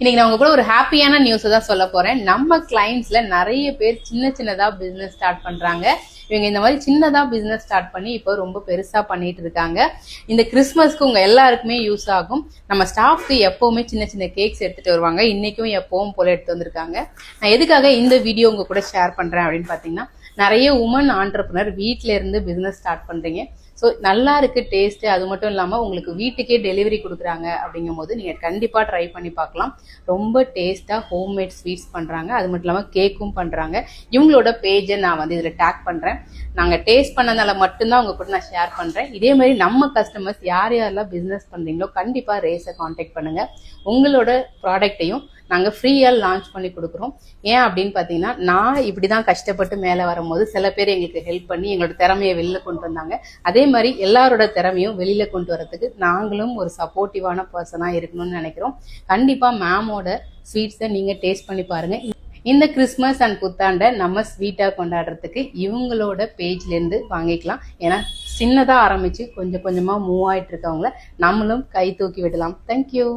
இன்னைக்கு நான் உங்க கூட ஒரு ஹாப்பியான நியூஸ் தான் சொல்ல போறேன். நம்ம கிளைண்ட்ஸ்ல நிறைய பேர் சின்னதா பிசினஸ் ஸ்டார்ட் பண்றாங்க. இவங்க இந்த மாதிரி சின்னதா பிசினஸ் ஸ்டார்ட் பண்ணி இப்போ ரொம்ப பெருசா பண்ணிட்டு இருக்காங்க. இந்த கிறிஸ்மஸ்க்கு உங்க எல்லாருக்குமே யூஸ் ஆகும். நம்ம ஸ்டாஃப்க்கு எப்பவுமே சின்ன கேக்ஸ் எடுத்துட்டு வருவாங்க. இன்னைக்கும் எப்பவும் போல எடுத்து வந்திருக்காங்க. நான் எதுக்காக இந்த வீடியோ உங்க கூட ஷேர் பண்றேன் அப்படின்னு பாத்தீங்கன்னா, நிறைய உமன் ஆண்டர்பிரினர் வீட்ல இருந்து பிசினஸ் ஸ்டார்ட் பண்றீங்க. ஸோ நல்லா இருக்கு டேஸ்ட். அது மட்டும் இல்லாமல் உங்களுக்கு வீட்டுக்கே டெலிவரி கொடுக்குறாங்க. அப்படிங்கும் போது நீங்கள் கண்டிப்பாக ட்ரை பண்ணி பார்க்கலாம். ரொம்ப டேஸ்ட்டாக ஹோம்மேட் ஸ்வீட்ஸ் பண்ணுறாங்க. அது மட்டும் இல்லாமல் கேக்கும் பண்ணுறாங்க. இவங்களோட பேஜை நான் இதில் டேக் பண்ணுறேன். நாங்கள் டேஸ்ட் பண்ணதால மட்டும்தான் உங்க கூட நான் ஷேர் பண்ணுறேன். இதே மாதிரி நம்ம கஸ்டமர்ஸ் யாரெல்லாம் பிஸ்னஸ் பண்ணுறீங்களோ கண்டிப்பாக ரேஸை காண்டாக்ட் பண்ணுங்கள். உங்களோட ப்ராடக்டையும் நாங்கள் ஃப்ரீயாக லான்ச் பண்ணி கொடுக்குறோம். ஏன் அப்படின்னு பார்த்தீங்கன்னா, நான் இப்படி தான் கஷ்டப்பட்டு மேலே வரும்போது சில பேர் எங்களுக்கு ஹெல்ப் பண்ணி எங்களோட திறமையை வெளில கொண்டு வந்தாங்க. அதே மாதிரி எல்லாரோட திறமையும் வெளியில் கொண்டு வரதுக்கு நாங்களும் ஒரு சப்போர்ட்டிவான பர்சனாக இருக்கணும்னு நினைக்கிறோம். கண்டிப்பாக மேமோட ஸ்வீட்ஸை நீங்கள் டேஸ்ட் பண்ணி பாருங்கள். இந்த கிறிஸ்மஸ் அண்ட் புத்தாண்டை நம்ம ஸ்வீட்டாக கொண்டாடுறதுக்கு இவங்களோட பேஜ்லேருந்து வாங்கிக்கலாம். ஏன்னா சின்னதாக ஆரம்பித்து கொஞ்சம் கொஞ்சமாக மூவ் ஆகிட்டு இருக்கவங்கள நம்மளும் கை தூக்கி விடலாம். தேங்க்யூ.